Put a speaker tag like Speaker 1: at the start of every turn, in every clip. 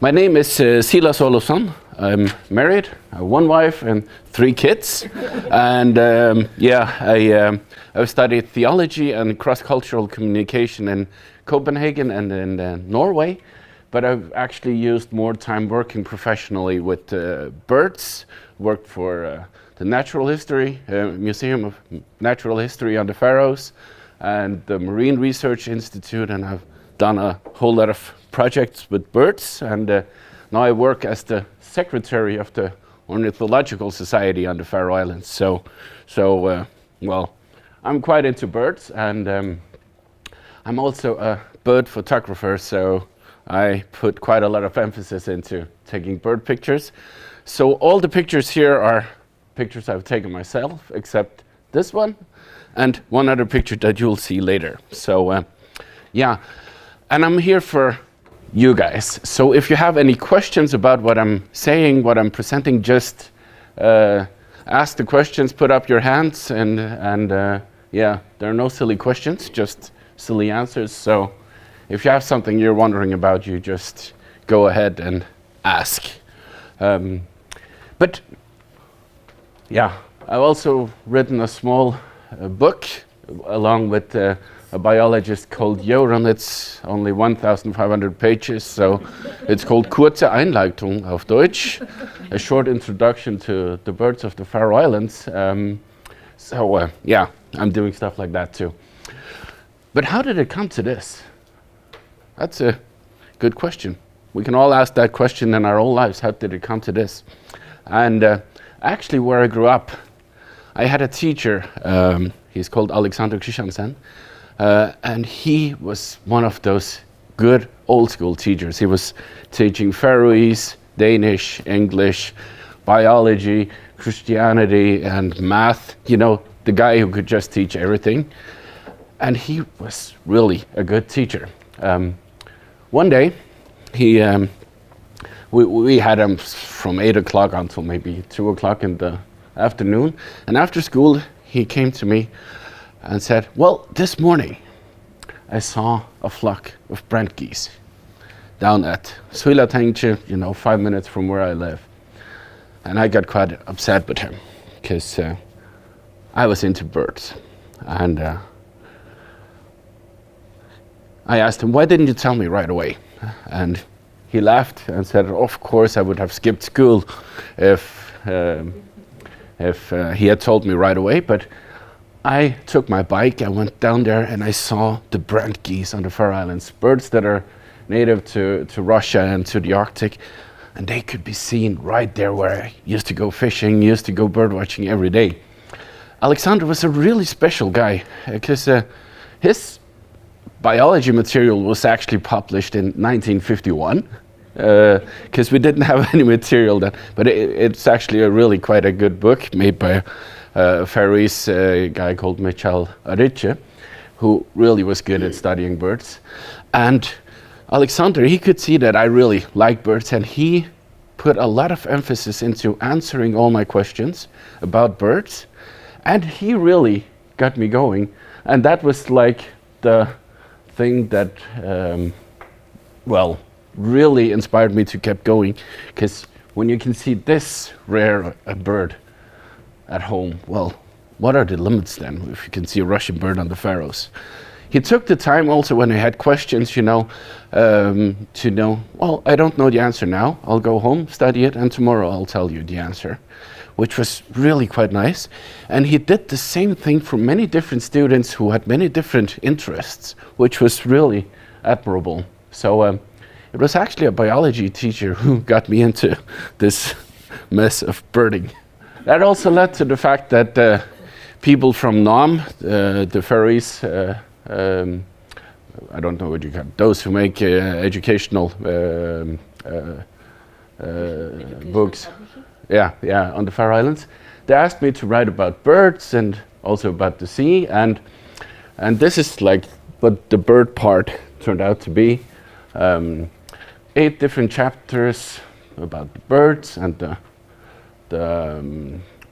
Speaker 1: My name is Silas Olofson. I'm married, I have one wife and 3 kids. And I've studied theology and cross-cultural communication in Copenhagen and in Norway. But I've actually used more time working professionally with birds, worked for the Natural History, Museum of Natural History on the Faroes, and the Marine Research Institute, and I've done a whole lot of projects with birds, and now I work as the secretary of the Ornithological Society on the Faroe Islands. So, I'm quite into birds, and I'm also a bird photographer, so I put quite a lot of emphasis into taking bird pictures. So all the pictures here are pictures I've taken myself, except this one, and one other picture that you'll see later. So, and I'm here for you guys. So if you have any questions about what I'm saying, what I'm presenting, just ask the questions, put up your hands, and there are no silly questions, just silly answers. So if you have something you're wondering about, you just go ahead and ask. I've also written a small book along with a biologist called Joran. It's only 1,500 pages, so it's called Kurze Einleitung auf Deutsch, a short introduction to the birds of the Faroe Islands. I'm doing stuff like that too. But how did it come to this? That's a good question. We can all ask that question in our own lives. How did it come to this? And actually, where I grew up, I had a teacher. He's called Alexander Christiansen. And he was one of those good old school teachers. He was teaching Faroese, Danish, English, biology, Christianity, and math. You know, the guy who could just teach everything. And he was really a good teacher. One day, we had him from 8 o'clock until maybe 2 o'clock in the afternoon. And after school, he came to me and said, well, this morning I saw a flock of brent geese down at Suilatengje, 5 minutes from where I live. And I got quite upset with him because I was into birds. And I asked him, why didn't you tell me right away? And he laughed and said, of course I would have skipped school if he had told me right away. But I took my bike, I went down there, and I saw the brent geese on the Faroe Islands, birds that are native to Russia and to the Arctic, and they could be seen right there where I used to go fishing, used to go bird watching every day. Alexander was a really special guy, because his biology material was actually published in 1951, because we didn't have any material then, but it's actually really quite a good book made by a Faroese guy called Michael Ariche, who really was good at studying birds. And Alexander, he could see that I really like birds, and he put a lot of emphasis into answering all my questions about birds, and he really got me going. And that was like the thing that really inspired me to keep going, because when you can see this rare a bird at home, well, what are the limits then if you can see a Russian bird on the Faroes? He took the time also when I had questions, to know, well, I don't know the answer now, I'll go home, study it, and tomorrow I'll tell you the answer, which was really quite nice. And he did the same thing for many different students who had many different interests, which was really admirable. So it was actually a biology teacher who got me into this mess of birding. That also led to the fact that people from NAM, the Faroese, I don't know what you call those who make educational books, on the Faroe Islands, they asked me to write about birds and also about the sea, and this is like what the bird part turned out to be. 8 different chapters about the birds and the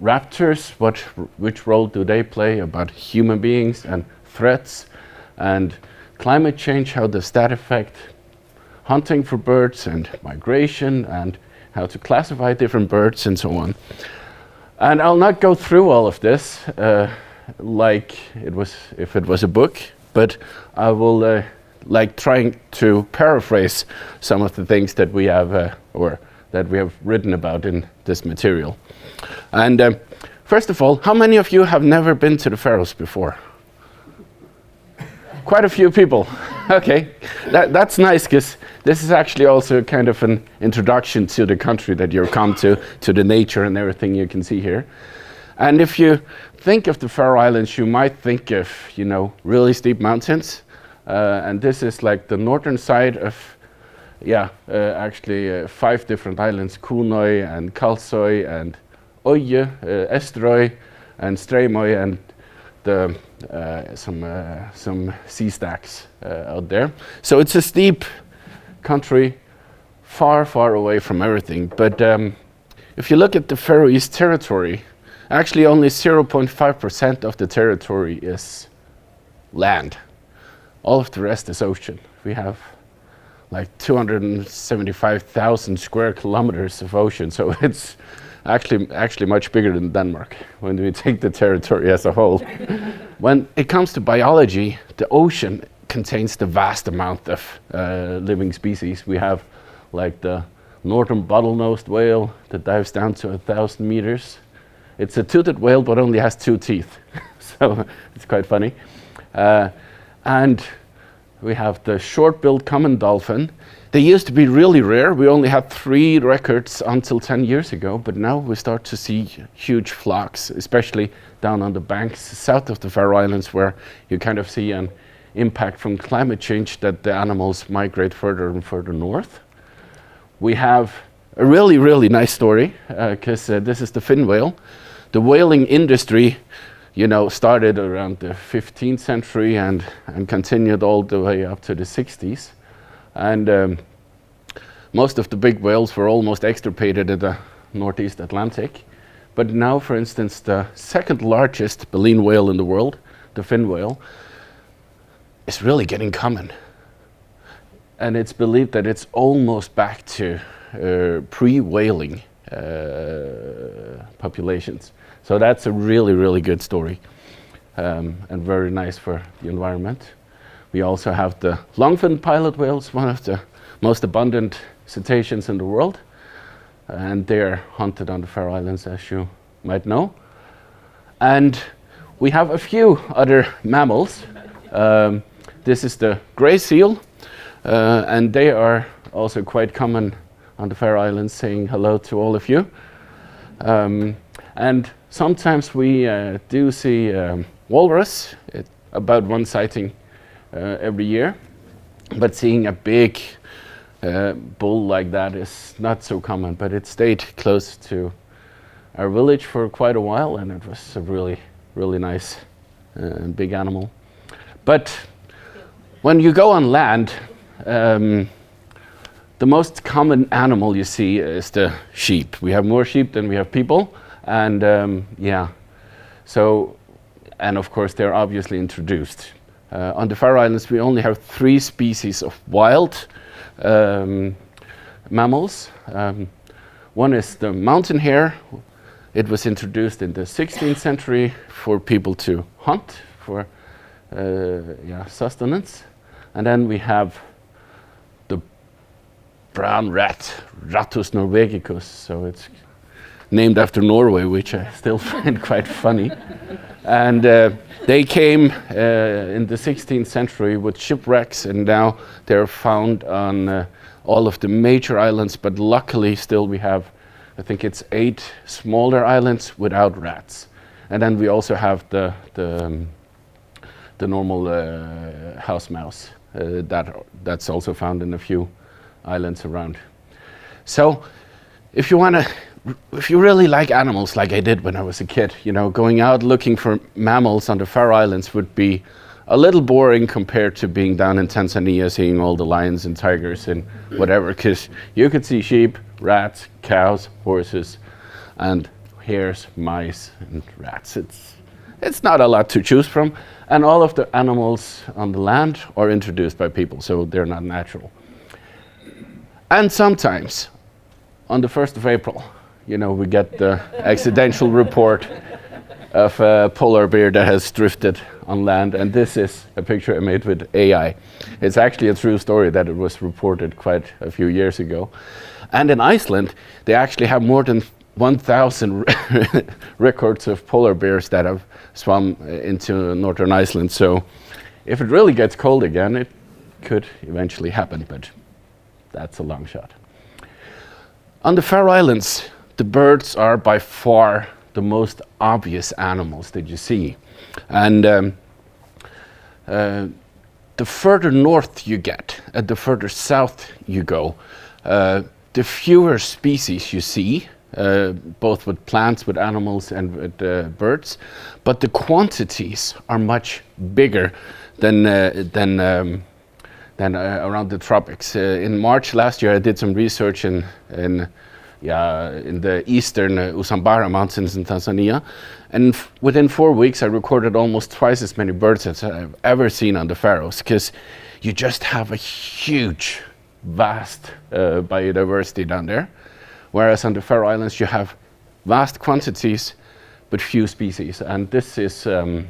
Speaker 1: raptors, which role do they play, about human beings and threats, and climate change, how does that affect hunting for birds and migration and how to classify different birds and so on. And I'll not go through all of this like it was if it was a book, but I will like trying to paraphrase some of the things that we have or that we have written about in this material. And first of all, how many of you have never been to the Faroes before? Quite a few people. Okay, that's nice, because this is actually also kind of an introduction to the country that you've come to the nature and everything you can see here. And if you think of the Faroe Islands, you might think of, you know, really steep mountains. And this is like the northern side of, actually 5 different islands: Kunoy and Kalsoy and Oye, Estroy and Streymoy, and the some sea stacks out there. So it's a steep country, far, far away from everything. But if you look at the Faroese territory, actually only 0.5% of the territory is land. All of the rest is ocean. We have like 275,000 square kilometers of ocean, so it's actually much bigger than Denmark when we take the territory as a whole. When it comes to biology, the ocean contains the vast amount of living species. We have like the northern bottlenose whale that dives down to 1,000 meters. It's a toothed whale, but only has 2 teeth, so it's quite funny. And we have the short-billed common dolphin. They used to be really rare. We only had 3 records until 10 years ago, but now we start to see huge flocks, especially down on the banks south of the Faroe Islands, where you kind of see an impact from climate change that the animals migrate further and further north. We have a really, really nice story, because this is the fin whale. The whaling industry, you know, started around the 15th century and continued all the way up to the 60s. And most of the big whales were almost extirpated in the Northeast Atlantic. But now, for instance, the second largest baleen whale in the world, the fin whale, is really getting common. And it's believed that it's almost back to pre-whaling populations. So that's a really, really good story, and very nice for the environment. We also have the longfin pilot whales, one of the most abundant cetaceans in the world, and they're hunted on the Faroe Islands, as you might know. And we have a few other mammals. This is the gray seal, and they are also quite common on the Faroe Islands, saying hello to all of you. And sometimes we do see walrus, about 1 sighting every year. But seeing a big bull like that is not so common, but it stayed close to our village for quite a while, and it was a really, really nice big animal. But when you go on land, the most common animal you see is the sheep. We have more sheep than we have people, and and of course they're obviously introduced. On the Faroe Islands, we only have 3 species of wild mammals. One is the mountain hare. It was introduced in the 16th century for people to hunt for sustenance. And then we have the brown rat, Rattus norvegicus. So it's named after Norway, which I still find quite funny. And they came in the 16th century with shipwrecks, and now they're found on all of the major islands. But luckily, still we have, I think it's 8 smaller islands without rats. And then we also have the normal house mouse that's also found in a few islands around. So, if you really like animals, like I did when I was a kid, you know, going out looking for mammals on the Faroe Islands would be a little boring compared to being down in Tanzania, seeing all the lions and tigers and whatever, because you could see sheep, rats, cows, horses, and hares, mice, and rats. It's not a lot to choose from, and all of the animals on the land are introduced by people, so they're not natural. And sometimes, on the 1st of April, we get the accidental report of a polar bear that has drifted on land, and this is a picture I made with AI. It's actually a true story that it was reported quite a few years ago. And in Iceland, they actually have more than 1,000 records of polar bears that have swum into northern Iceland. So if it really gets cold again, it could eventually happen, but that's a long shot. On the Faroe Islands, the birds are by far the most obvious animals that you see. And the further north you get, the further south you go, the fewer species you see, both with plants, with animals, and with birds. But the quantities are much bigger than around the tropics. In March last year, I did some research in the eastern Usambara mountains in Tanzania, and within 4 weeks I recorded almost twice as many birds as I've ever seen on the Faroes, because you just have a huge, vast biodiversity down there, whereas on the Faroe Islands you have vast quantities but few species. And this is the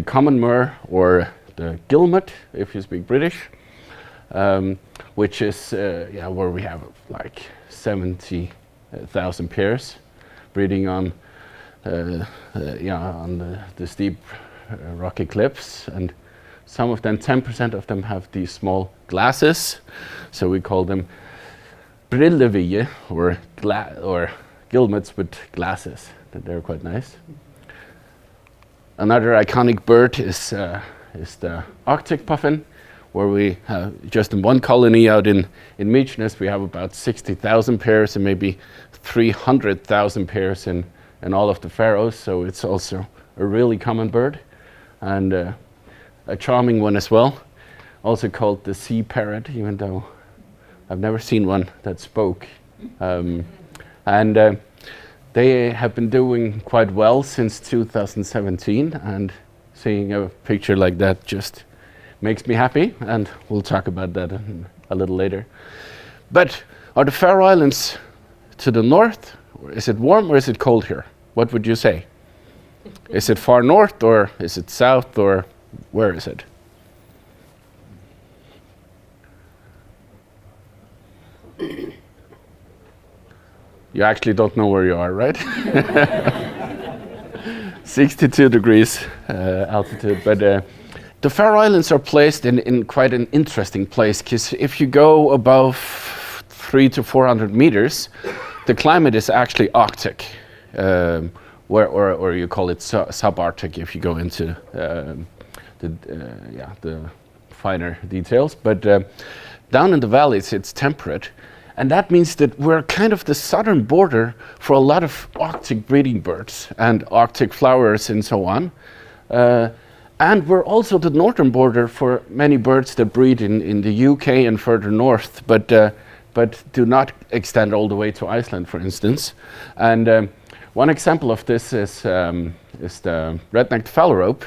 Speaker 1: common murre, or the guillemot if you speak British, which is where we have like 70,000 pairs breeding on the steep rocky cliffs, and some of them, 10% of them, have these small glasses, so we call them brillevie, or guillemots with glasses. They're quite nice. Another iconic bird is the Arctic puffin, where we have just in one colony out in Mykines, we have about 60,000 pairs and maybe 300,000 pairs in all of the Faroes. So it's also a really common bird, and a charming one as well, also called the sea parrot, even though I've never seen one that spoke. They have been doing quite well since 2017, and seeing a picture like that just makes me happy, and we'll talk about that a little later. But are the Faroe Islands to the north? Is it warm or is it cold here? What would you say? Is it far north, or is it south, or where is it? You actually don't know where you are, right? 62 degrees altitude, but the Faroe Islands are placed in quite an interesting place, because if you go above 300 to 400 meters, the climate is actually Arctic, or you call it subarctic if you go into the finer details. But down in the valleys, it's temperate, and that means that we're kind of the southern border for a lot of Arctic breeding birds and Arctic flowers and so on. And we're also the northern border for many birds that breed in the UK and further north, but do not extend all the way to Iceland, for instance. And one example of this is the red-necked phalarope.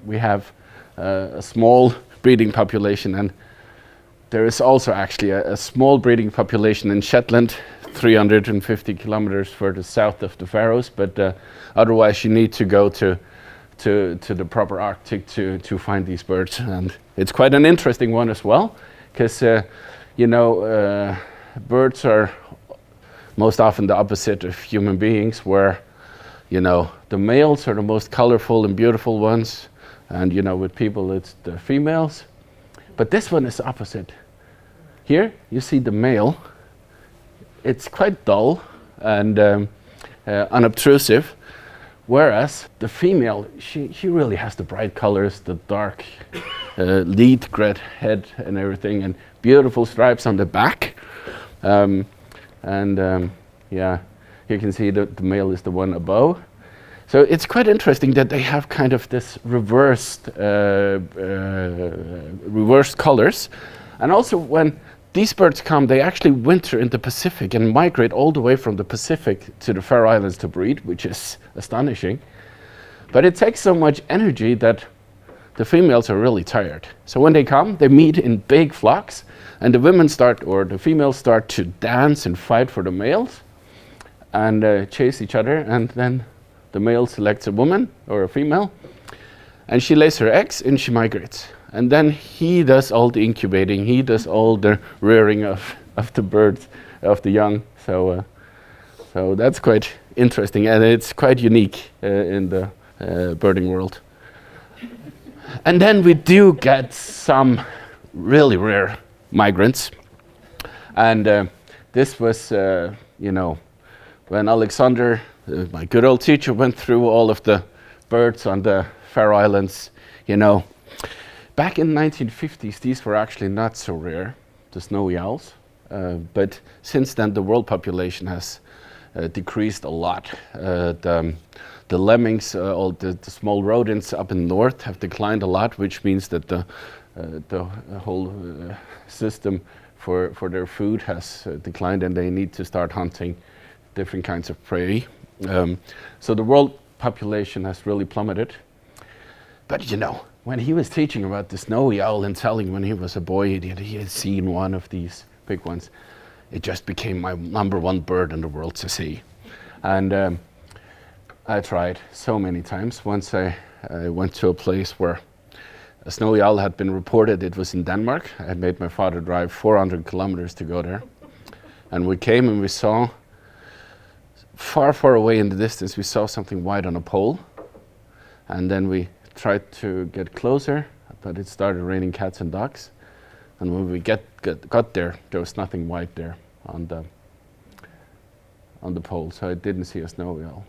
Speaker 1: We have a small breeding population, and there is also actually a small breeding population in Shetland, 350 kilometers further south of the Faroes, but otherwise you need to go to the proper Arctic to find these birds. And it's quite an interesting one as well, because birds are most often the opposite of human beings, where the males are the most colorful and beautiful ones, and with people it's the females. But this one is opposite. Here you see the male. It's quite dull and unobtrusive, whereas the female, she really has the bright colors, the dark lead red head and everything, and beautiful stripes on the back. You can see that the male is the one above. So it's quite interesting that they have kind of this reversed colors. And also when these birds come, they actually winter in the Pacific and migrate all the way from the Pacific to the Faroe Islands to breed, which is astonishing. But it takes so much energy that the females are really tired. So when they come, they meet in big flocks, And the women the females start to dance and fight for the males and chase each other. And then the male selects a woman or a female, and she lays her eggs and she migrates. And then he does all the incubating, he does all the rearing of the birds, of the young. So that's quite interesting, and it's quite unique in the birding world. And then we do get some really rare migrants. And this was, when Alexander, my good old teacher, went through all of the birds on the Faroe Islands, back in the 1950s, these were actually not so rare, the snowy owls. But since then, the world population has decreased a lot. The lemmings, all the small rodents up in the north have declined a lot, which means that the whole system for their food has declined, and they need to start hunting different kinds of prey. So the world population has really plummeted. But when he was teaching about the snowy owl and telling when he was a boy he had seen one of these big ones, it just became my number one bird in the world to see. And I tried so many times. Once I went to a place where a snowy owl had been reported. It was in Denmark. I had made my father drive 400 kilometers to go there. And we came and we saw, far, far away in the distance, we saw something white on a pole. And then we tried to get closer, but it started raining cats and dogs. And when we got there, there was nothing white there on the pole, so I didn't see a snowy owl.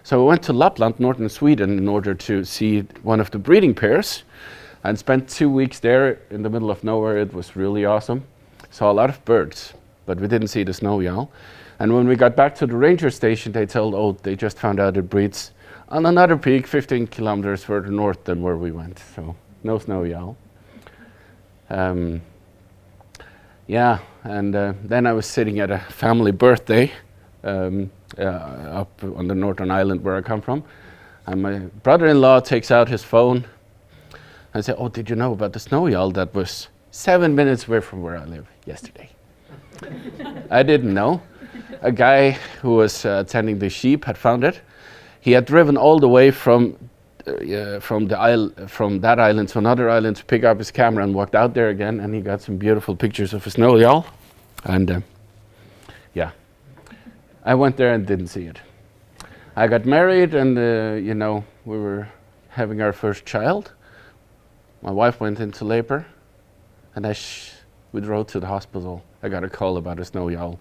Speaker 1: So we went to Lapland, northern Sweden, in order to see one of the breeding pairs, and spent 2 weeks there in the middle of nowhere. It was really awesome. Saw a lot of birds, but we didn't see the snowy owl. And when we got back to the ranger station, they told, they just found out it breeds on another peak 15 kilometers further north than where we went. So no snowy owl. Then I was sitting at a family birthday up on the northern island where I come from. And my brother-in-law takes out his phone and said, did you know about the snowy owl that was 7 minutes away from where I live yesterday? I didn't know. A guy who was tending the sheep had found it. He had driven all the way from that island to another island to pick up his camera and walked out there again, and he got some beautiful pictures of a snowy owl. And I went there and didn't see it. I got married, and we were having our first child. My wife went into labor, and as we drove to the hospital, I got a call about a snowy owl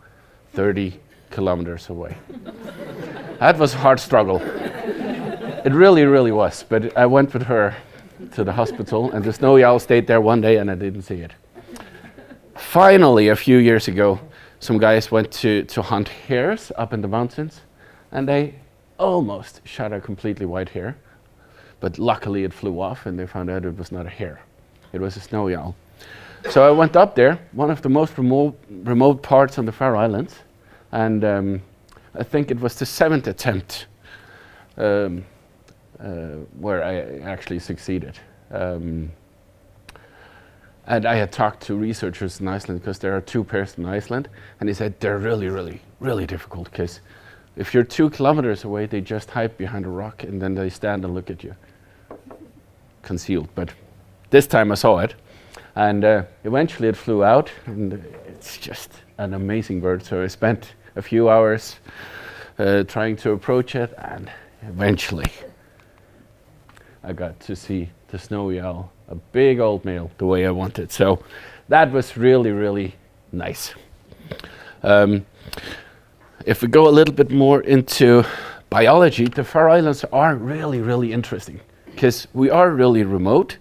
Speaker 1: 30 kilometers away. That was a hard struggle. It really, really was. But I went with her to the hospital, and the snowy owl stayed there one day, and I didn't see it. Finally, a few years ago, some guys went to hunt hares up in the mountains, and they almost shot a completely white hare. But luckily it flew off, and they found out it was not a hare. It was a snowy owl. So I went up there, one of the most remote parts on the Faroe Islands, and I think it was the 7th attempt where I actually succeeded. And I had talked to researchers in Iceland, because there are 2 pairs in Iceland, and they said they're really, really, really difficult, because if you're 2 kilometers away, they just hide behind a rock, and then they stand and look at you, concealed. But this time I saw it, and eventually it flew out, and it's just an amazing bird. So I spent a few hours trying to approach it, and eventually I got to see the snowy owl, a big old male, the way I wanted. So that was really, really nice. If we go a little bit more into biology, the Faroe Islands are really, really interesting, because we are really remote.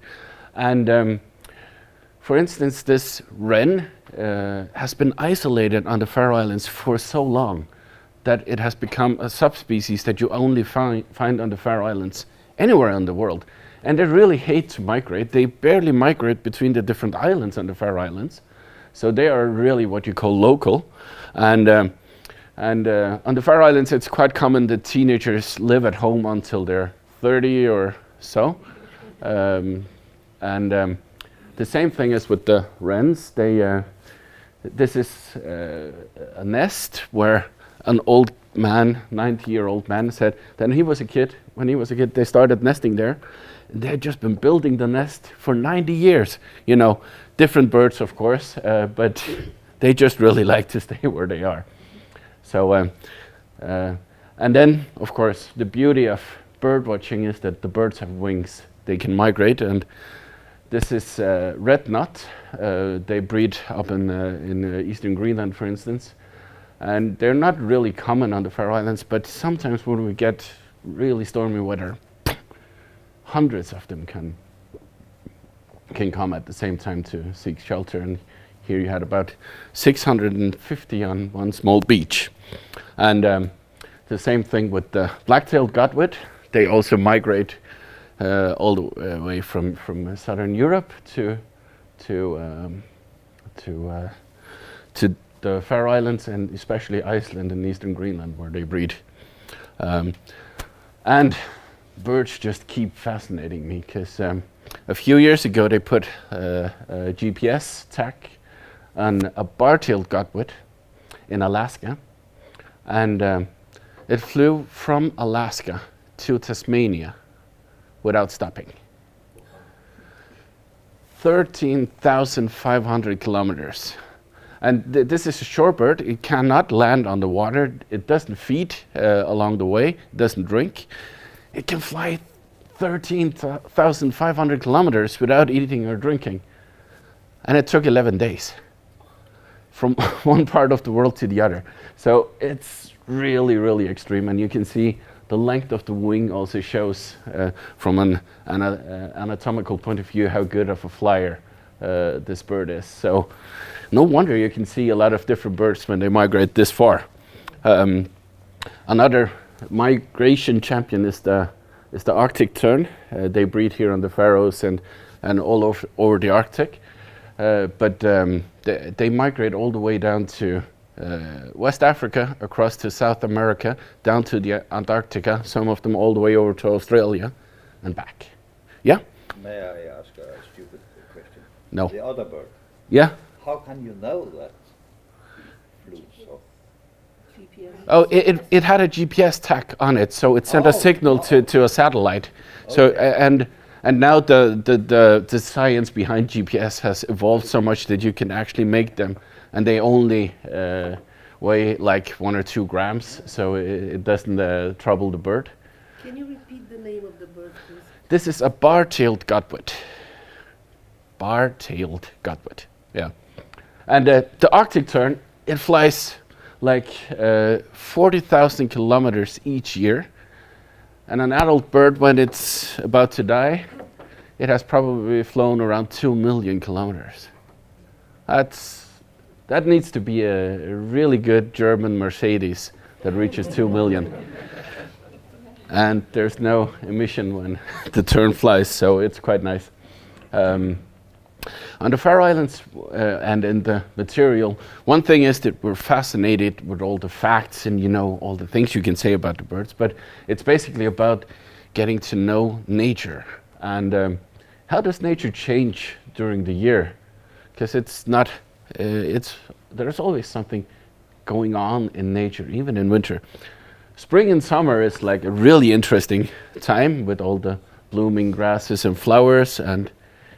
Speaker 1: And for instance, this wren has been isolated on the Faroe Islands for so long that it has become a subspecies that you only find on the Faroe Islands anywhere in the world. And they really hate to migrate. They barely migrate between the different islands on the Faroe Islands. So they are really what you call local. And on the Faroe Islands, it's quite common that teenagers live at home until they're 30 or so. The same thing is with the wrens. They This is a nest where an old man, 90-year-old man, said that when he was a kid, they started nesting there. They had just been building the nest for 90 years. You know, different birds, of course, but they just really like to stay where they are. So, and then, of course, the beauty of bird watching is that the birds have wings. They can migrate, and this is red knot. They breed up in eastern Greenland, for instance. And they're not really common on the Faroe Islands, but sometimes when we get really stormy weather, hundreds of them can come at the same time to seek shelter. And here you had about 650 on one small beach. And the same thing with the black-tailed godwit. They also migrate all the way from southern Europe to the Faroe Islands, and especially Iceland and eastern Greenland, where they breed. And birds just keep fascinating me, because a few years ago they put a GPS tag on a bar-tailed godwit in Alaska, and it flew from Alaska to Tasmania without stopping. 13,500 kilometers. And this is a shorebird. It cannot land on the water. It doesn't feed along the way. It doesn't drink. It can fly 13,500 kilometers without eating or drinking. And it took 11 days from one part of the world to the other. So it's really, really extreme. And you can see the length of the wing also shows from an anatomical point of view how good of a flyer this bird is. So no wonder you can see a lot of different birds when they migrate this far. Another migration champion is the Arctic tern. They breed here on the Faroes and all over the Arctic. But they migrate all the way down to West Africa, across to South America, down to the Antarctica, some of them all the way over to Australia and back. Yeah?
Speaker 2: May I ask a stupid question?
Speaker 1: No.
Speaker 2: The other bird.
Speaker 1: Yeah?
Speaker 2: How can you know that he flew so?
Speaker 3: GPS.
Speaker 1: Oh, it had a GPS tag on it, so it sent a signal to a satellite. So and now the science behind GPS has evolved so much that you can actually make them, and they only weigh like 1 or 2 grams, so it doesn't trouble the bird.
Speaker 3: Can you repeat the name of the bird, please?
Speaker 1: This is a bar-tailed godwit. Bar-tailed godwit, yeah. And the Arctic tern, it flies like 40,000 kilometers each year. And an adult bird, when it's about to die, it has probably flown around 2 million kilometers. That needs to be a really good German Mercedes that reaches 2 million. And there's no emission when the tern flies, so it's quite nice. On the Faroe Islands and in the material, one thing is that we're fascinated with all the facts and, you know, all the things you can say about the birds, but it's basically about getting to know nature. And how does nature change during the year? Because it's not, there's always something going on in nature, even in winter. Spring and summer is like a really interesting time with all the blooming grasses and flowers, and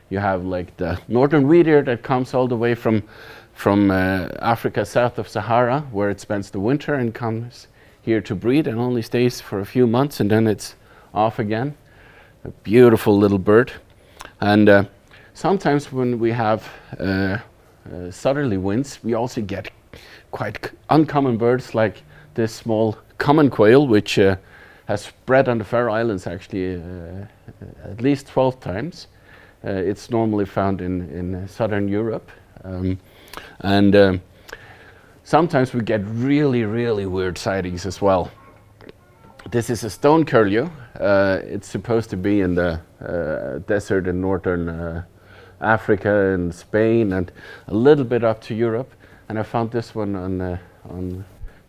Speaker 1: you have like the northern wheat ear that comes all the way from Africa south of Sahara, where it spends the winter and comes here to breed and only stays for a few months, and then it's off again. A beautiful little bird. And sometimes when we have southerly winds, we also get quite uncommon birds like this small common quail, which has bred on the Faroe Islands actually at least 12 times. It's normally found in southern Europe. Sometimes we get really, really weird sightings as well. This is a stone curlew. It's supposed to be in the desert in northern Africa and Spain and a little bit up to Europe. And I found this one on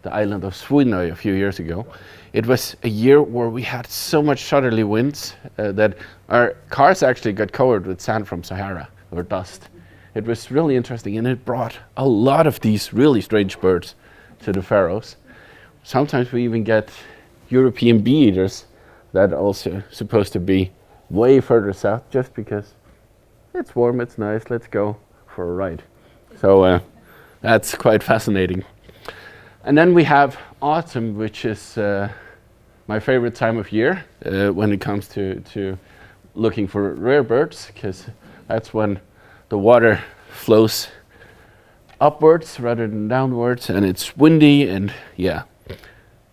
Speaker 1: the island of Svínoy a few years ago. It was a year where we had so much southerly winds that our cars actually got covered with sand from Sahara or dust. it was really interesting, and it brought a lot of these really strange birds to the Faroes. Sometimes we even get European bee eaters that also supposed to be way further south, just because it's warm, it's nice, let's go for a ride. So that's quite fascinating. And then we have autumn, which is my favorite time of year when it comes to looking for rare birds, because that's when the water flows upwards rather than downwards, and it's windy, and yeah,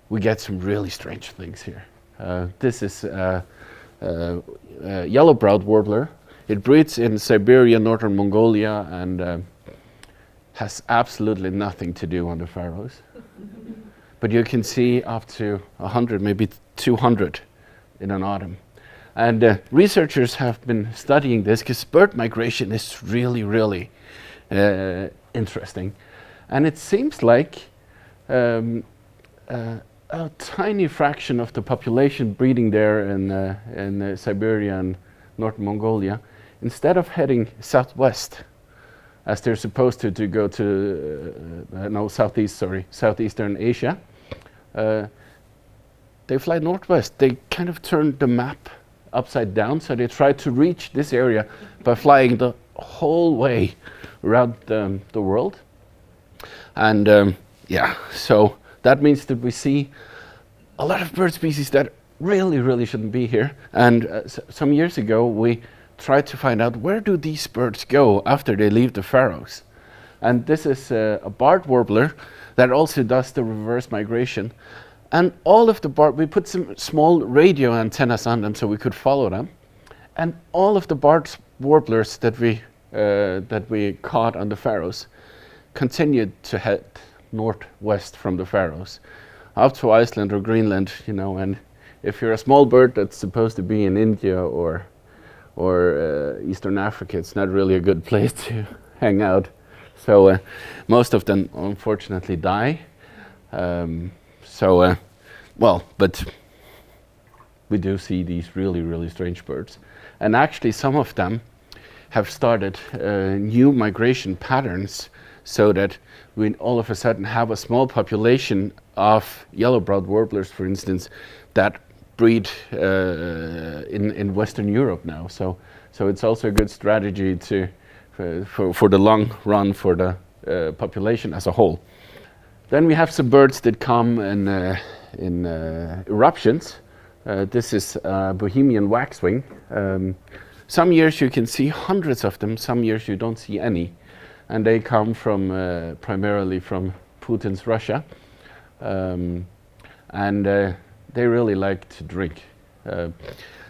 Speaker 1: we get some really strange things here. This is yellow-browed warbler. It breeds in Siberia, northern Mongolia, and has absolutely nothing to do on the Faroes. But you can see up to 100, maybe 200 in an autumn. And researchers have been studying this because bird migration is really, really interesting. And it seems like a tiny fraction of the population breeding there in Siberia and North Mongolia, instead of heading southwest, as they're supposed to go to southeastern Asia, they fly northwest. They kind of turned the map upside down, so they try to reach this area by flying the whole way around the world. And yeah, so that means that we see a lot of bird species that really, really shouldn't be here. And some years ago, we tried to find out, where do these birds go after they leave the Faroes? And this is a barred warbler that also does the reverse migration. And all of the we put some small radio antennas on them so we could follow them. And all of the barred warblers that we caught on the Faroes continued to head northwest from the Faroes up to Iceland or Greenland, you know. And if you're a small bird that's supposed to be in India or Eastern Africa, it's not really a good place to hang out. So most of them unfortunately die. Well, but we do see these really, really strange birds. And actually some of them have started new migration patterns, so that we all of a sudden have a small population of yellow-browed warblers, for instance, that breed in Western Europe now. So it's also a good strategy for the long run for the population as a whole. Then we have some birds that come in eruptions. This is Bohemian waxwing. Some years you can see hundreds of them, some years you don't see any. And they come from primarily from Putin's Russia. And they really like to drink.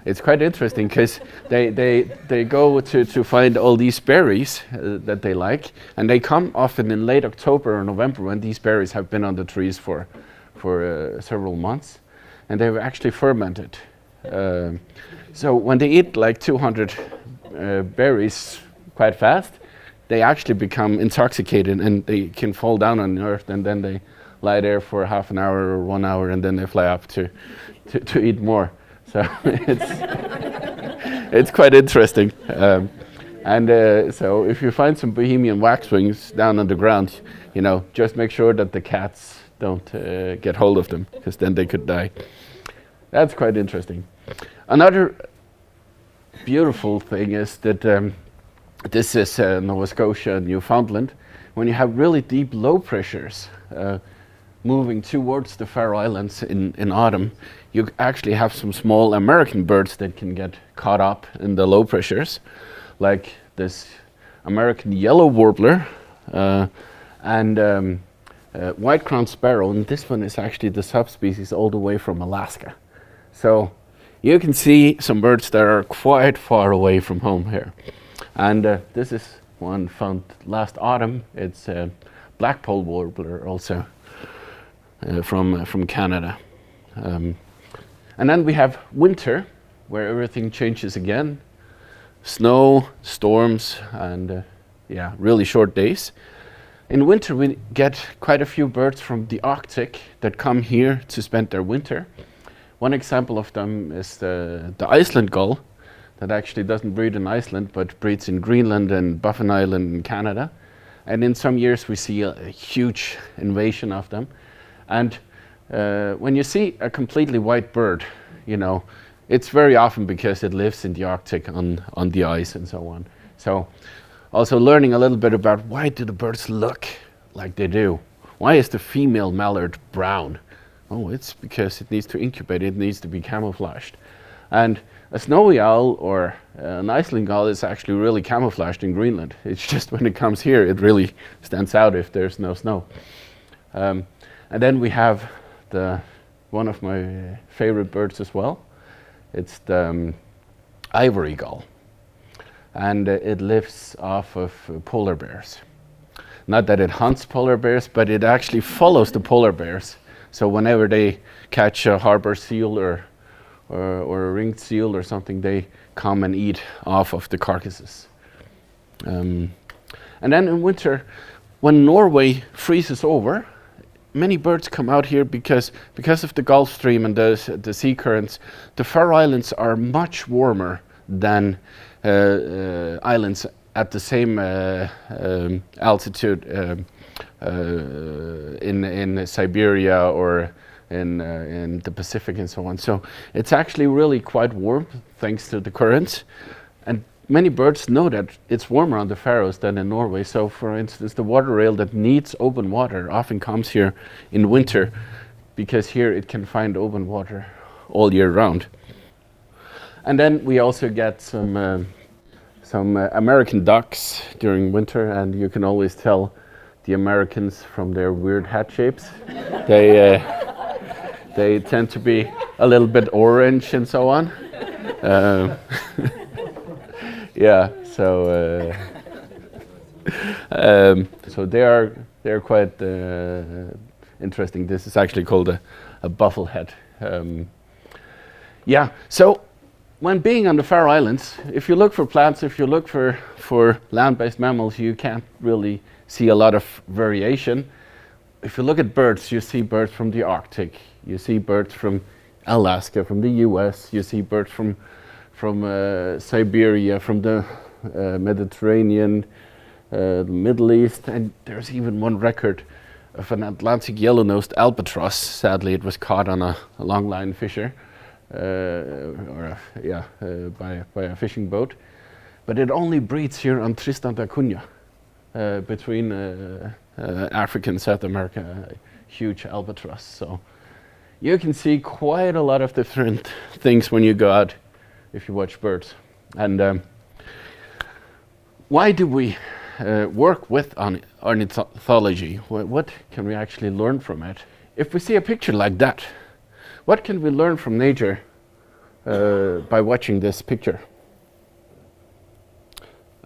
Speaker 1: It's quite interesting because they go to find all these berries that they like, and they come often in late October or November when these berries have been on the trees for several months, and they've actually fermented. So when they eat like 200 berries quite fast, they actually become intoxicated and they can fall down on the earth, and then they lie there for half an hour or 1 hour, and then they fly up to eat more. So it's quite interesting. So if you find some Bohemian waxwings down on the ground, you know, just make sure that the cats don't get hold of them, because then they could die. That's quite interesting. Another beautiful thing is that this is Nova Scotia and Newfoundland. When you have really deep low pressures moving towards the Faroe Islands in autumn, you actually have some small American birds that can get caught up in the low pressures, like this American yellow warbler and white-crowned sparrow, and this one is actually the subspecies all the way from Alaska. So you can see some birds that are quite far away from home here. And this is one found last autumn. It's a black-polled warbler, also from Canada. And then we have winter, where everything changes again. Snow, storms, and really short days. In winter, we get quite a few birds from the Arctic that come here to spend their winter. One example of them is the Iceland gull that actually doesn't breed in Iceland, but breeds in Greenland and Baffin Island in Canada. And in some years we see a huge invasion of them. And when you see a completely white bird, you know, it's very often because it lives in the Arctic on the ice and so on. So also learning a little bit about why do the birds look like they do? Why is the female mallard brown? Oh, it's because it needs to incubate, it needs to be camouflaged. And a snowy owl or an Iceland gull is actually really camouflaged in Greenland. It's just when it comes here, it really stands out if there's no snow. And then we have one of my favorite birds as well. It's the ivory gull. And it lives off of polar bears. Not that it hunts polar bears, but it actually follows the polar bears. So whenever they catch a harbor seal or a ringed seal or something, they come and eat off of the carcasses. And then in winter, when Norway freezes over, many birds come out here because of the Gulf Stream and the sea currents. The Faroe Islands are much warmer than islands at the same altitude in Siberia or in the Pacific and so on. So it's actually really quite warm thanks to the currents. And many birds know that it's warmer on the Faroes than in Norway. So for instance, the water rail that needs open water often comes here in winter because here it can find open water all year round. And then we also get some American ducks during winter, and you can always tell the Americans from their weird hat shapes. They tend to be a little bit orange and so on. Yeah, so they're quite interesting. This is actually called a bufflehead. Yeah, so when being on the Faroe Islands, if you look for plants, if you look for land-based mammals, you can't really see a lot of variation. If you look at birds, you see birds from the Arctic, you see birds from Alaska, from the US, you see birds from Siberia, from the Mediterranean, the Middle East, and there's even one record of an Atlantic yellow-nosed albatross. Sadly, it was caught on a longline fisher. By a fishing boat, but it only breeds here on Tristan da Cunha, between Africa and South America, a huge albatross. So you can see quite a lot of different things when you go out if you watch birds. And why do we work with ornithology? What can we actually learn from it? If we see a picture like that, what can we learn from nature by watching this picture?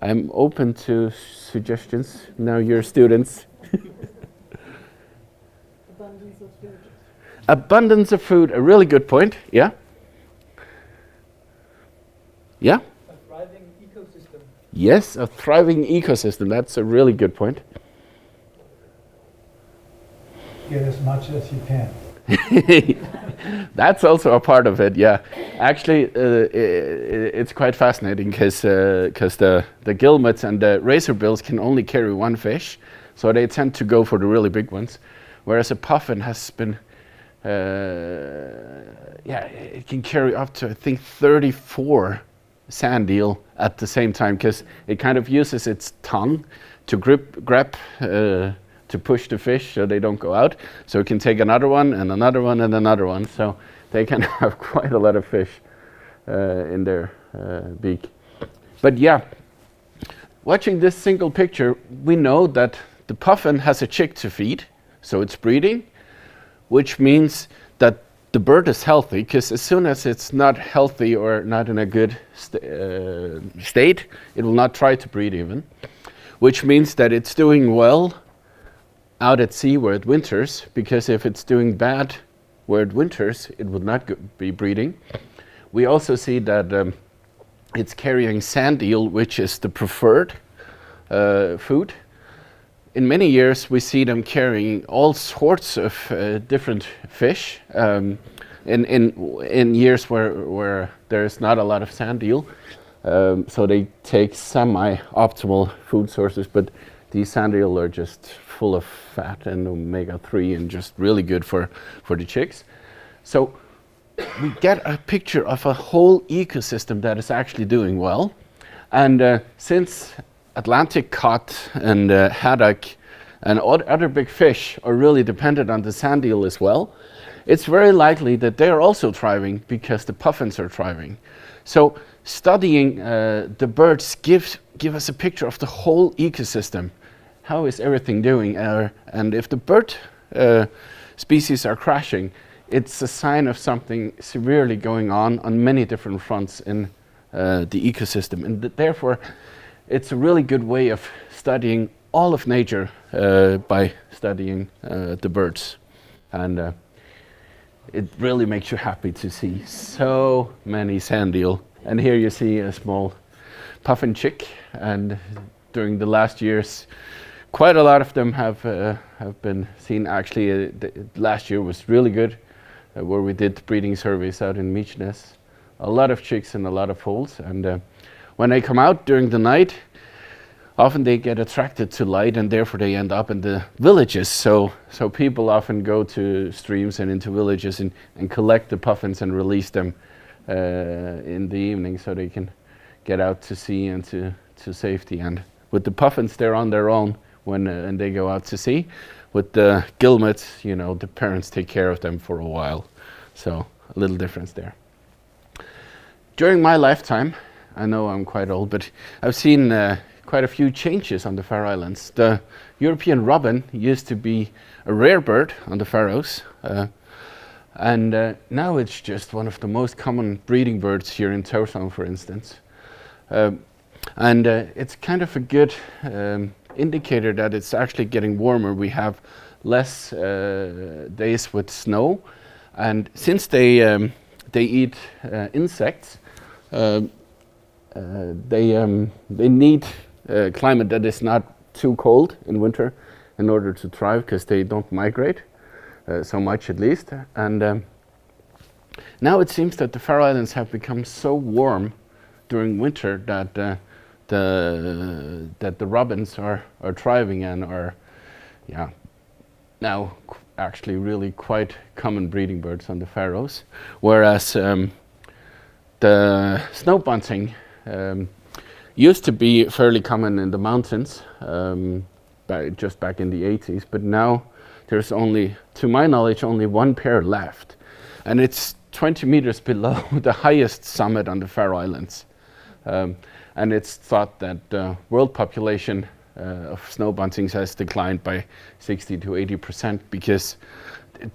Speaker 1: I'm open to suggestions. Now you're students.
Speaker 3: Abundance of food.
Speaker 1: Abundance of food, a really good point. Yeah? Yeah?
Speaker 2: A thriving ecosystem.
Speaker 1: Yes, a thriving ecosystem. That's a really good point.
Speaker 4: Get as much as you can.
Speaker 1: That's also a part of it, yeah. Actually, it's quite fascinating because the guillemots and the razorbills can only carry one fish, so they tend to go for the really big ones. Whereas a puffin has been, it can carry up to, I think, 34 sand eel at the same time because it kind of uses its tongue to grab to push the fish so they don't go out. So it can take another one and another one and another one. So they can have quite a lot of fish in their beak. But yeah, watching this single picture, we know that the puffin has a chick to feed, so it's breeding, which means that the bird is healthy, because as soon as it's not healthy or not in a good state, it will not try to breed even, which means that it's doing well out at sea where it winters, because if it's doing bad where it winters, it would not be breeding. We also see that it's carrying sand eel, which is the preferred food. In many years, we see them carrying all sorts of different fish. In years where there is not a lot of sand eel, So they take semi-optimal food sources, but these sand eel are just full of fat and omega-3 and just really good for the chicks. So we get a picture of a whole ecosystem that is actually doing well. And since Atlantic cod and haddock and other big fish are really dependent on the sand eel as well, it's very likely that they are also thriving because the puffins are thriving. So studying the birds give us a picture of the whole ecosystem. How is everything doing? And if the bird species are crashing, it's a sign of something severely going on many different fronts in the ecosystem. And therefore, it's a really good way of studying all of nature by studying the birds. And it really makes you happy to see so many sand eel. And here you see a small puffin chick, and during the last years, quite a lot of them have been seen. Actually, last year was really good, where we did breeding surveys out in Mykines. A lot of chicks and a lot of foals, and when they come out during the night, often they get attracted to light, and therefore they end up in the villages. So people often go to streams and into villages and collect the puffins and release them in the evening, so they can get out to sea and to safety. And with the puffins, they're on their own when they go out to sea. With the guillemots, the parents take care of them for a while. So a little difference there. During my lifetime, I know I'm quite old, but I've seen quite a few changes on the Faroe Islands. The European robin used to be a rare bird on the Faroes, and now it's just one of the most common breeding birds here in Tórshavn, for instance. And it's kind of a good indicator that it's actually getting warmer. We have less days with snow, and since they eat insects, they need a climate that is not too cold in winter in order to thrive, because they don't migrate so much, at least. And now it seems that the Faroe Islands have become so warm during winter that the robins are thriving and are now actually really quite common breeding birds on the Faroes, whereas the snow bunting used to be fairly common in the mountains just back in the 80s, but now there's only, to my knowledge, only one pair left, and it's 20 meters below the highest summit on the Faroe Islands. And it's thought that the world population of snow buntings has declined by 60 to 80% because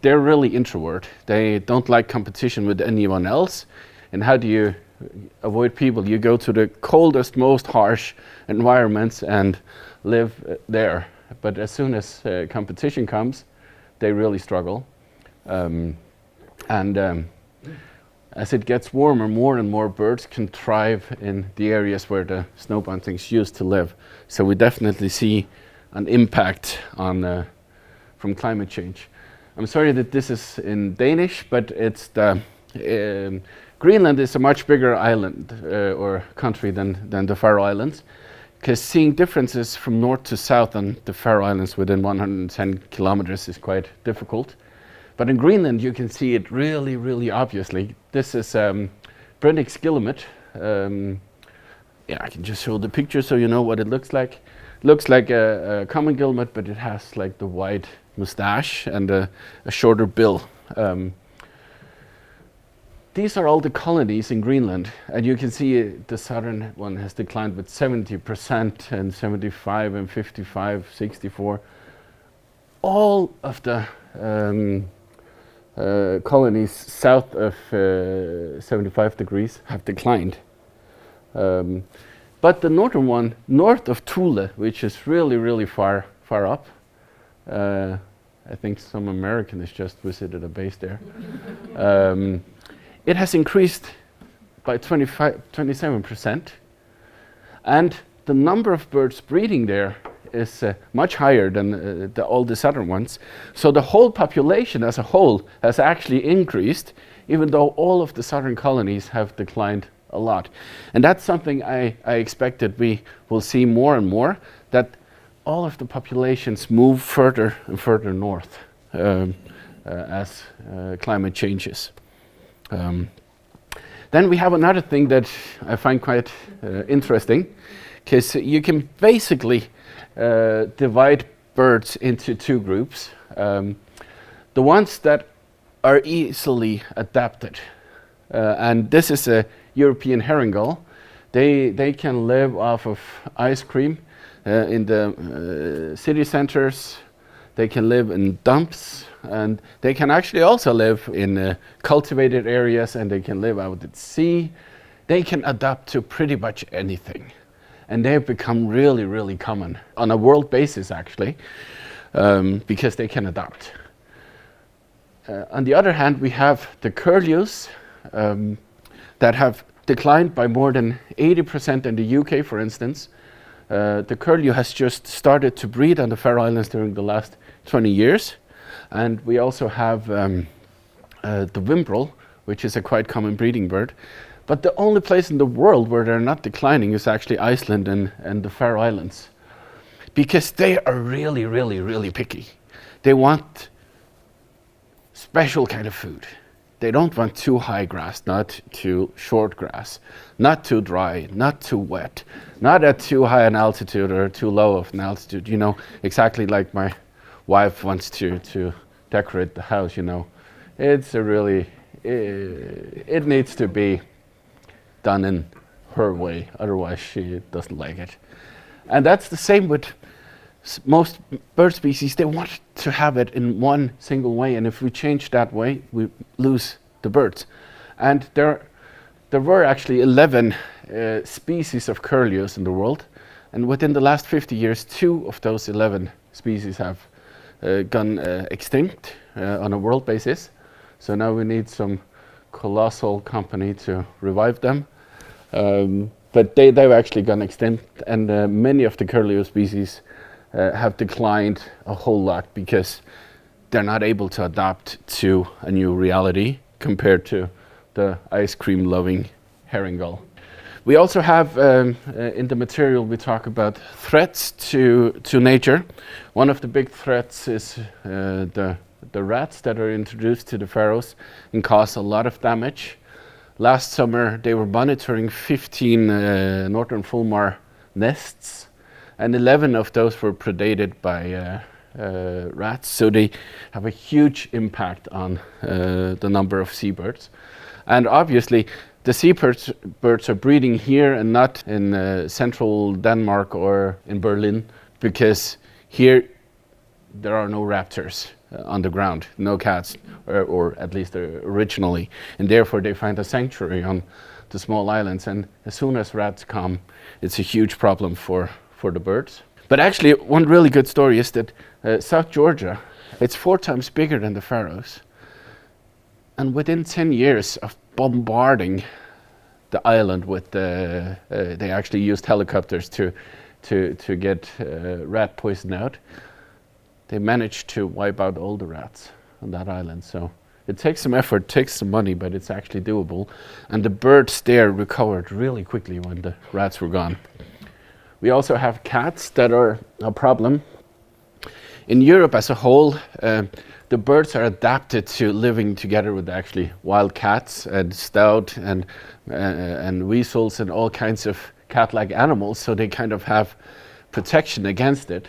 Speaker 1: they're really introvert. They don't like competition with anyone else. And how do you avoid people? You go to the coldest, most harsh environments and live there. But as soon as competition comes, they really struggle. As it gets warmer, more and more birds can thrive in the areas where the snow buntings used to live. So we definitely see an impact on from climate change. I'm sorry that this is in Danish, but it's the Greenland is a much bigger island or country than the Faroe Islands, because seeing differences from north to south on the Faroe Islands within 110 kilometers is quite difficult. But in Greenland, you can see it really, really obviously. This is Brindix guillemot. I can just show the picture so you know what it looks like. Looks like a common guillemot, but it has like the white mustache and a shorter bill. These are all the colonies in Greenland, and you can see the southern one has declined with 70% and 75 and 55, 64. All of the colonies south of 75 degrees have declined. But the northern one, north of Thule, which is really, really far up, I think some American has just visited a base there. It has increased by 27%, and the number of birds breeding there is much higher than all the southern ones. So the whole population as a whole has actually increased, even though all of the southern colonies have declined a lot. And that's something I expected we will see more and more, that all of the populations move further and further north as climate changes. Then we have another thing that I find quite interesting, because you can basically divide birds into two groups. The ones that are easily adapted, and this is a European herring gull. They can live off of ice cream in the city centers. They can live in dumps, and they can actually also live in cultivated areas, and they can live out at sea. They can adapt to pretty much anything, and they have become really, really common on a world basis, actually, because they can adapt. On the other hand, we have the curlews that have declined by more than 80% in the UK, for instance. The curlew has just started to breed on the Faroe Islands during the last 20 years. And we also have the whimbrel, which is a quite common breeding bird. But the only place in the world where they're not declining is actually Iceland and the Faroe Islands, because they are really, really, really picky. They want special kind of food. They don't want too high grass, not too short grass, not too dry, not too wet, not at too high an altitude or too low of an altitude, you know, exactly like my wife wants to decorate the house, you know. It's a really, it needs to be done in her way, otherwise she doesn't like it. And that's the same with most bird species. They want to have it in one single way, and if we change that way, we lose the birds. And there were actually 11 species of curlews in the world, and within the last 50 years, 2 of those 11 species have gone extinct on a world basis. So now we need some colossal company to revive them. But they've actually gone extinct, and many of the curlew species have declined a whole lot because they're not able to adapt to a new reality compared to the ice cream loving herring gull. We also have in the material we talk about threats to nature. One of the big threats is the rats that are introduced to the Faroes and cause a lot of damage. Last summer they were monitoring 15 northern fulmar nests, and 11 of those were predated by rats, so they have a huge impact on the number of seabirds. And obviously the seabirds are breeding here and not in central Denmark or in Berlin, because here there are no raptors on the ground, no cats, or at least originally, and therefore they find a sanctuary on the small islands, and as soon as rats come, it's a huge problem for the birds. But actually, one really good story is that South Georgia, it's 4 times bigger than the Faroes. And within 10 years of bombarding the island with they actually used helicopters to get rat poison out, they managed to wipe out all the rats on that island. So it takes some effort, takes some money, but it's actually doable. And the birds there recovered really quickly when the rats were gone. We also have cats that are a problem. In Europe as a whole, the birds are adapted to living together with actually wild cats and stoat and weasels and all kinds of cat-like animals, so they kind of have protection against it.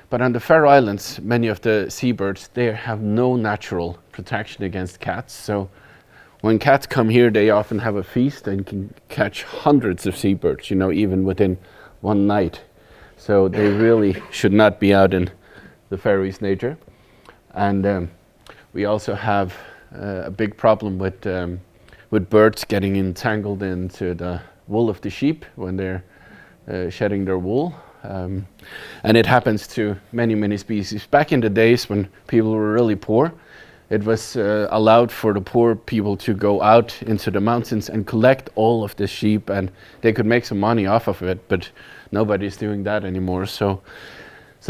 Speaker 1: But on the Faroe Islands, many of the seabirds, they have no natural protection against cats. So when cats come here, they often have a feast and can catch hundreds of seabirds, you know, even within one night. So they really should not be out in the Faroese nature. And we also have a big problem with birds getting entangled into the wool of the sheep when they're shedding their wool. And it happens to many, many species. Back in the days when people were really poor, it was allowed for the poor people to go out into the mountains and collect all of the sheep, and they could make some money off of it, but nobody's doing that anymore. So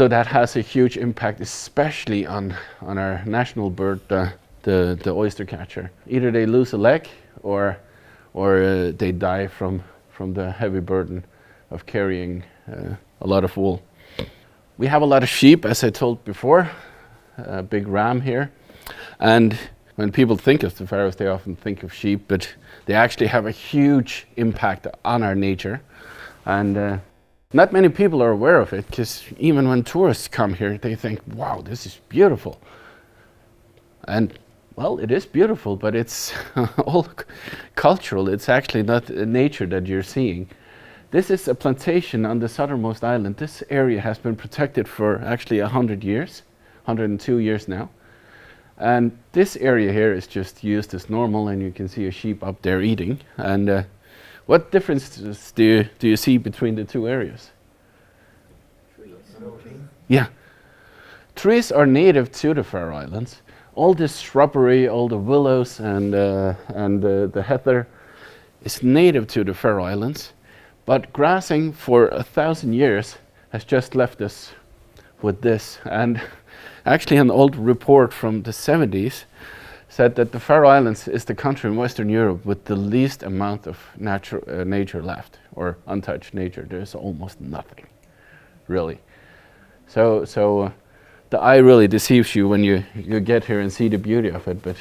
Speaker 1: that has a huge impact, especially on our national bird, the oyster catcher. Either they lose a leg or or they die from the heavy burden of carrying a lot of wool. We have a lot of sheep, as I told before, a big ram here. And when people think of the Faroes, they often think of sheep, but they actually have a huge impact on our nature. And not many people are aware of it, because even when tourists come here, they think, wow, this is beautiful. And well, it is beautiful, but it's all cultural. It's actually not nature that you're seeing. This is a plantation on the southernmost island. This area has been protected for actually 100 years, 102 years now. And this area here is just used as normal, and you can see a sheep up there eating. And what differences do you see between the two areas? Yeah. Trees are native to the Faroe Islands. All this shrubbery, all the willows and the heather is native to the Faroe Islands. But grassing for 1,000 years has just left us with this. And actually an old report from the 70s said that the Faroe Islands is the country in Western Europe with the least amount of nature left, or untouched nature. There's almost nothing, really. So the eye really deceives you when you get here and see the beauty of it, but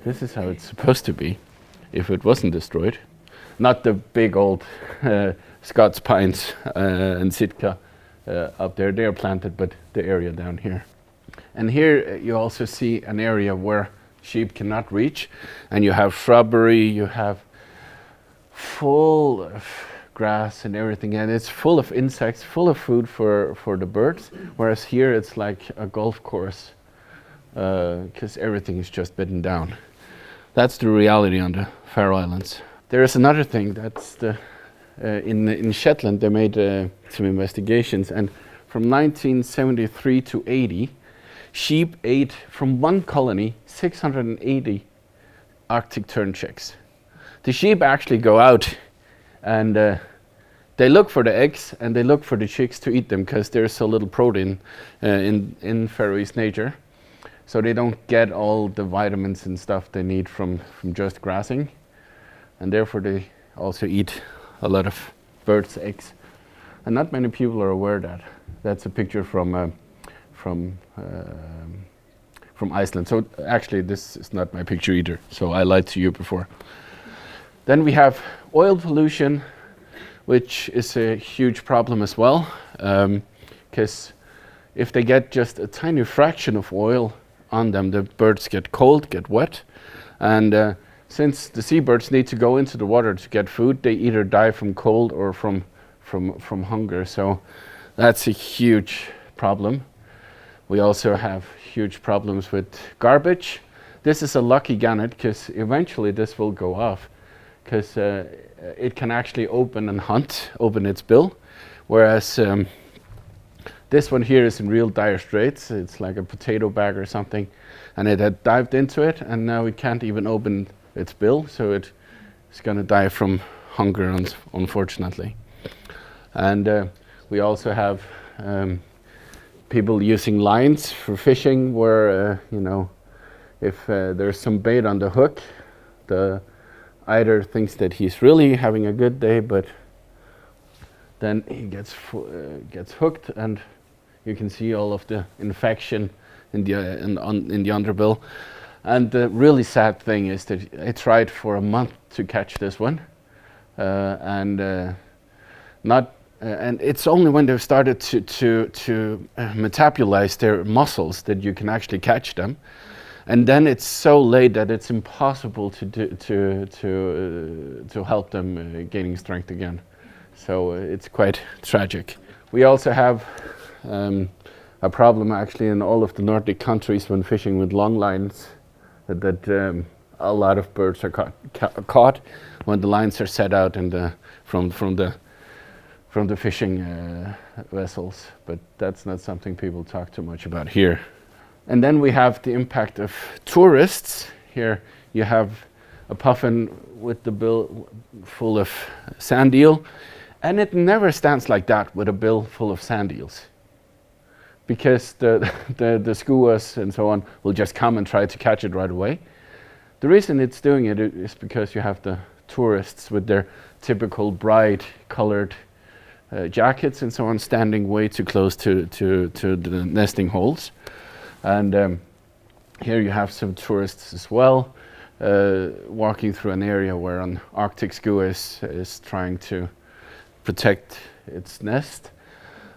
Speaker 1: this is how it's supposed to be if it wasn't destroyed. Not the big old Scots pines and Sitka up there, they are planted, but the area down here. And here you also see an area where sheep cannot reach, and you have shrubbery, you have full of grass and everything, and it's full of insects, full of food for the birds, whereas here it's like a golf course, because everything is just bedding down. That's the reality on the Faroe Islands. There is another thing, that's in Shetland they made some investigations, and from 1973 to 80, sheep ate from one colony 680 Arctic tern chicks. The sheep actually go out and they look for the eggs and they look for the chicks to eat them, because there's so little protein in Faroese nature. So they don't get all the vitamins and stuff they need from just grassing. And therefore they also eat a lot of birds' eggs. And not many people are aware of that. That's a picture from Iceland. So actually this is not my picture either. So I lied to you before. Then we have oil pollution, which is a huge problem as well, because if they get just a tiny fraction of oil on them, the birds get cold, get wet, and since the seabirds need to go into the water to get food, they either die from cold or from hunger. So that's a huge problem. We also have huge problems with garbage. This is a lucky gannet, because eventually this will go off, because it can actually open its bill, whereas this one here is in real dire straits. It's like a potato bag or something, and it had dived into it, and now it can't even open its bill, so it's going to die from hunger, unfortunately. And we also have people using lines for fishing, where if there's some bait on the hook, the eider thinks that he's really having a good day, but then he gets hooked, and you can see all of the infection in the underbill. And the really sad thing is that I tried for a month to catch this one, and it's only when they've started to metabolize their muscles that you can actually catch them, and then it's so late that it's impossible to help them gaining strength again. So it's quite tragic. We also have a problem actually in all of the Nordic countries when fishing with long lines, that a lot of birds are caught when the lines are set out from the fishing vessels, but that's not something people talk too much about here. And then we have the impact of tourists. Here you have a puffin with the bill full of sand eel, and it never stands like that with a bill full of sand eels, because the skuas and so on will just come and try to catch it right away. The reason it's doing it is because you have the tourists with their typical bright colored jackets and so on, standing way too close to the nesting holes. And here you have some tourists as well, walking through an area where an Arctic skua is trying to protect its nest.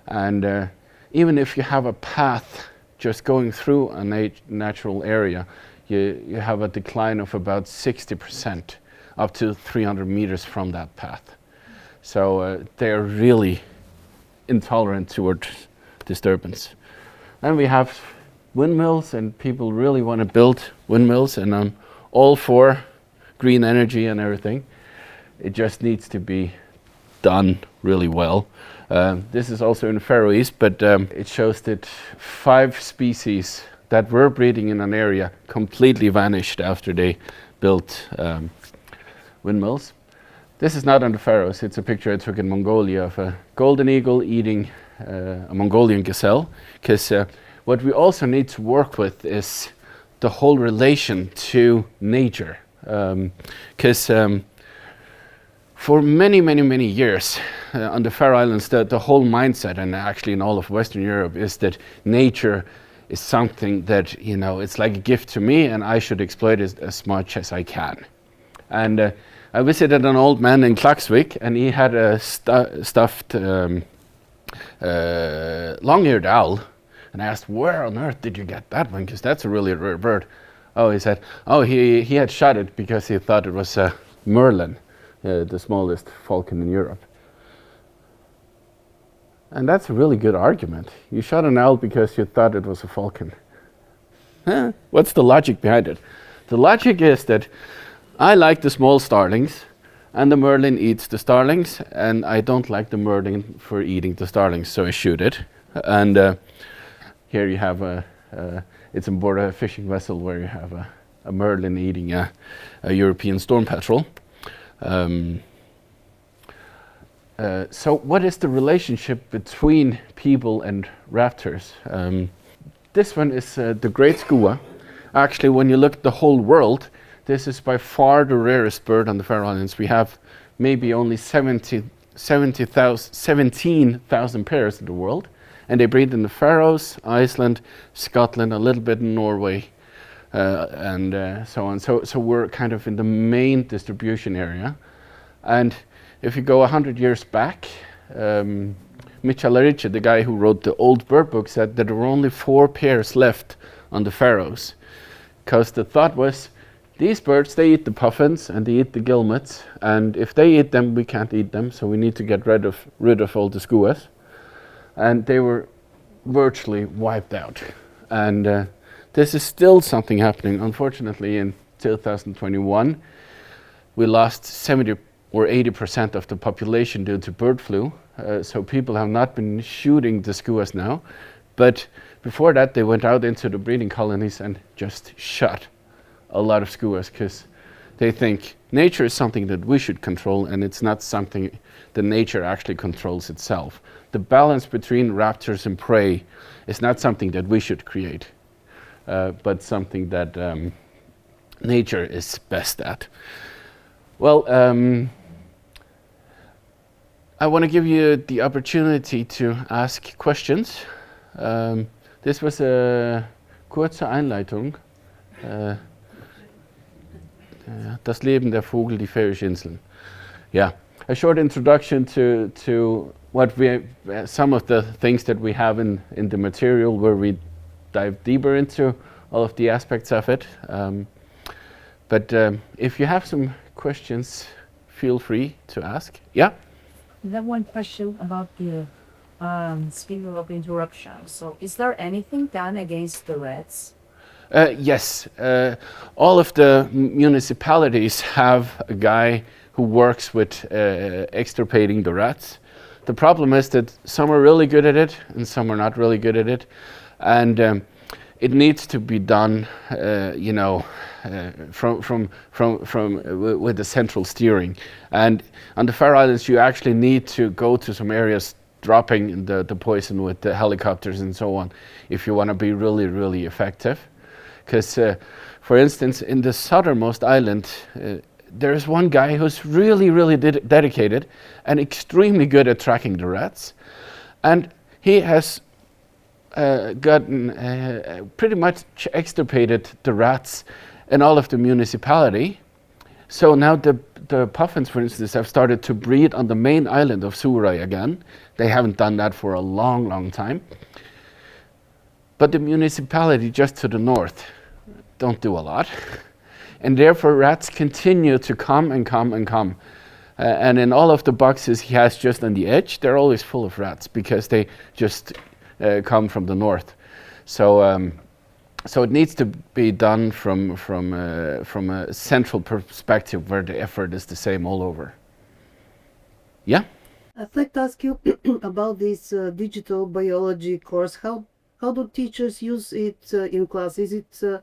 Speaker 1: And even if you have a path just going through a natural area, you have a decline of about 60%, up to 300 meters from that path. So they are really intolerant toward disturbance. And we have windmills, and people really want to build windmills, and I'm all for green energy and everything. It just needs to be done really well. This is also in the Faroese, but it shows that 5 species that were breeding in an area completely vanished after they built windmills. This is not on the Faroes. It's a picture I took in Mongolia of a golden eagle eating a Mongolian gazelle. Because what we also need to work with is the whole relation to nature. Because for many, many, many years on the Faroe Islands, the whole mindset, and actually in all of Western Europe, is that nature is something that, you know, it's like a gift to me, and I should exploit it as much as I can. And I visited an old man in Klaksvik, and he had a stuffed long-eared owl. And I asked, where on earth did you get that one? Because that's a really rare bird. Oh, he said, oh, he had shot it because he thought it was a merlin, the smallest falcon in Europe. And that's a really good argument. You shot an owl because you thought it was a falcon. Huh? What's the logic behind it? The logic is that I like the small starlings, and the merlin eats the starlings, and I don't like the merlin for eating the starlings, so I shoot it. And here you have it's on board a fishing vessel where you have a merlin eating a European storm petrel. So what is the relationship between people and raptors? This one is the great skua. Actually, when you look at the whole world, this is by far the rarest bird on the Faroe Islands. We have maybe only 17,000 pairs in the world. And they breed in the Faroes, Iceland, Scotland, a little bit in Norway, and so on. So we're kind of in the main distribution area. And if you go 100 years back, Michal Ariche, the guy who wrote the old bird book, said that there were only 4 pairs left on the Faroes. Because the thought was, these birds, they eat the puffins and they eat the guillemots, and if they eat them, we can't eat them, so we need to get rid of all the skuas. And they were virtually wiped out. And this is still something happening. Unfortunately, in 2021, we lost 70 or 80% of the population due to bird flu. So people have not been shooting the skuas now. But before that, they went out into the breeding colonies and just shot a lot of skuas, because they think nature is something that we should control, and it's not something that nature actually controls itself. The balance between raptors and prey is not something that we should create, but something that nature is best at. Well, I want to give you the opportunity to ask questions. This was a kurze Einleitung. Das Leben der Vogel, die Färöische Inseln. Yeah, a short introduction to what some of the things that we have in the material, where we dive deeper into all of the aspects of it. But if you have some questions, feel free to ask. Yeah?
Speaker 5: I have one question about the speaking of interruption. So is there anything done against the rats?
Speaker 1: Yes, all of the municipalities have a guy who works with extirpating the rats. The problem is that some are really good at it and some are not really good at it, and it needs to be done, with the central steering. And on the Faroe Islands, you actually need to go to some areas dropping the poison with the helicopters and so on if you want to be really, really effective. Because, for instance, in the southernmost island, there's one guy who's really dedicated and extremely good at tracking the rats, and he has gotten pretty much extirpated the rats in all of the municipality. So now the puffins, for instance, have started to breed on the main island of Surai again. They haven't done that for a long time. But the municipality just to the north don't do a lot. And therefore rats continue to come and come and come. And in all of the boxes he has just on the edge, they're always full of rats because they just come from the north. So so it needs to be done from a central perspective where the effort is the same all over. Yeah?
Speaker 3: I'd like to ask you about this digital biology course. How do teachers use it in class? Is it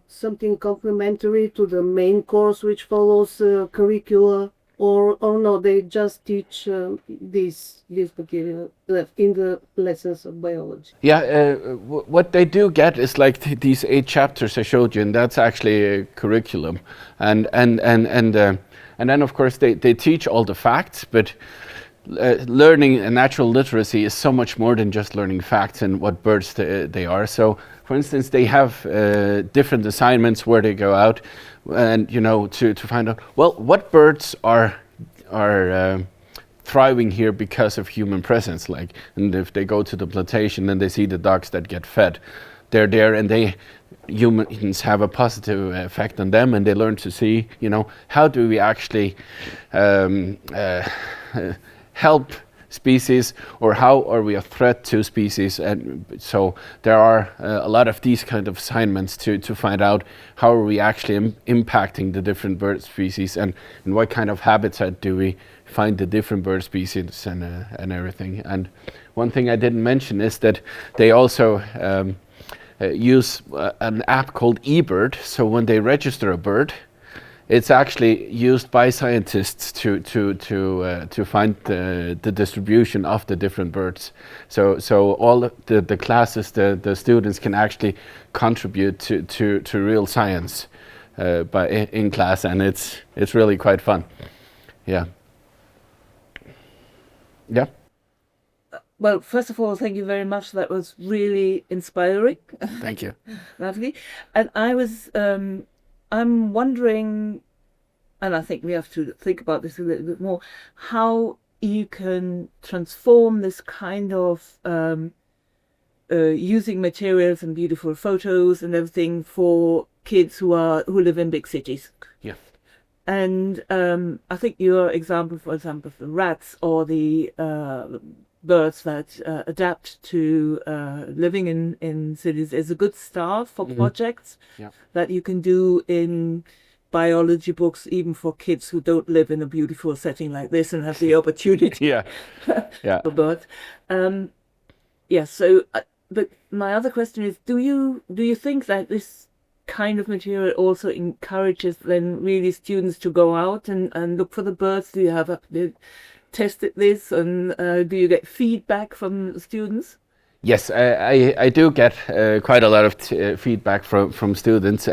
Speaker 3: something complementary to the main course which follows curricula, or no, they just teach this material in the lessons of biology?
Speaker 1: Yeah, what they do get is like these 8 chapters I showed you, and that's actually a curriculum. And then of course they teach all the facts, but learning natural literacy is so much more than just learning facts and what birds they are. So, for instance, they have different assignments where they go out and to find out, well, what birds are thriving here because of human presence. Like, and if they go to the plantation and they see the ducks that get fed, they're there, and humans have a positive effect on them, and they learn to see, how do we actually help species, or how are we a threat to species. And so there are a lot of these kind of assignments to find out how are we actually impacting the different bird species, and in what kind of habitat do we find the different bird species and everything. And one thing I didn't mention is that they also use an app called eBird. So when they register a bird, it's actually used by scientists to find the distribution of the different birds. So all the classes, the students can actually contribute to real science in class, and it's really quite fun. Yeah. Yeah.
Speaker 2: Well, first of all, thank you very much. That was really inspiring.
Speaker 1: Thank you.
Speaker 2: Lovely. And I'm wondering, and I think we have to think about this a little bit more, how you can transform this kind of using materials and beautiful photos and everything for kids who live in big cities.
Speaker 1: Yeah.
Speaker 2: And I think your example, for example, the rats or the birds that adapt to living in cities is a good start for projects that you can do in biology books, even for kids who don't live in a beautiful setting like this and have the opportunity for birds. So, but my other question is, do you think that this kind of material also encourages then really students to go out and look for the birds? Do you have tested this, and do you get feedback from students?
Speaker 1: Yes, I do get quite a lot of feedback from students.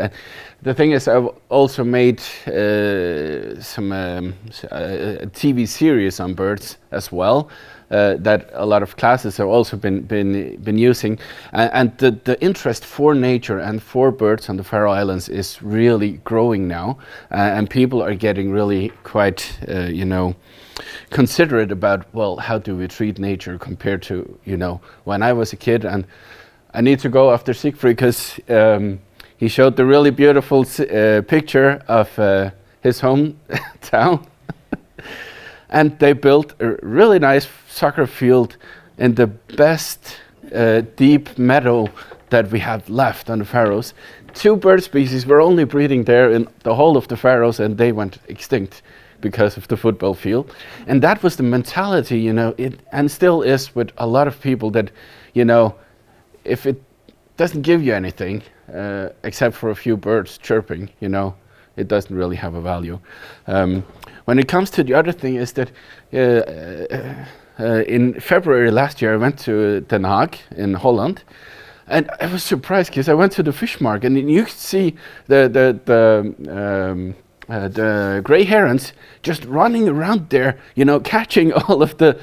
Speaker 1: The thing is, I've also made some a TV series on birds as well, that a lot of classes have also been using, and the interest for nature and for birds on the Faroe Islands is really growing now, and people are getting really quite considerate about, well, how do we treat nature compared to when I was a kid. And I need to go after Siegfried because he showed the really beautiful picture of his hometown. And they built a really nice soccer field in the best deep meadow that we have left on the Faroes. 2 bird species were only breeding there in the whole of the Faroes, and they went extinct because of the football field. And that was the mentality, and still is with a lot of people, that, if it doesn't give you anything, except for a few birds chirping, it doesn't really have a value. When it comes to the other thing is that in February last year, I went to Den Haag in Holland, and I was surprised because I went to the fish market, and you could see the the gray herons just running around there, catching all of the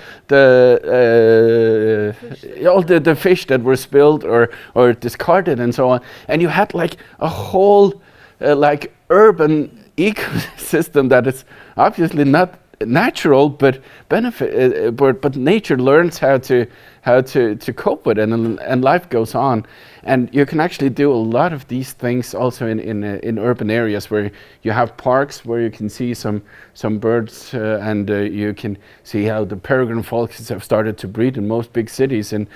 Speaker 1: fish that were spilled or discarded and so on. And you had like a whole like urban ecosystem that is obviously not natural, but but nature learns how to cope with it, and life goes on. And you can actually do a lot of these things also in urban areas where you have parks where you can see some birds, and you can see how the peregrine falcons have started to breed in most big cities in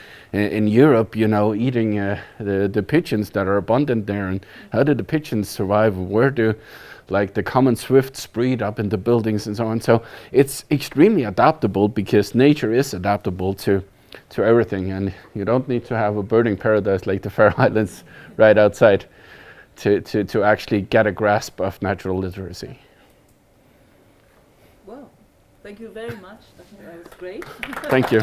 Speaker 1: Europe, eating the pigeons that are abundant there. And how do the pigeons survive? Where do like the common swifts breed up in the buildings and so on? So it's extremely adaptable because nature is adaptable to everything, and you don't need to have a birding paradise like the Faroe Islands right outside to actually get a grasp of natural literacy.
Speaker 2: Well, thank you very much. That was great.
Speaker 1: Thank you.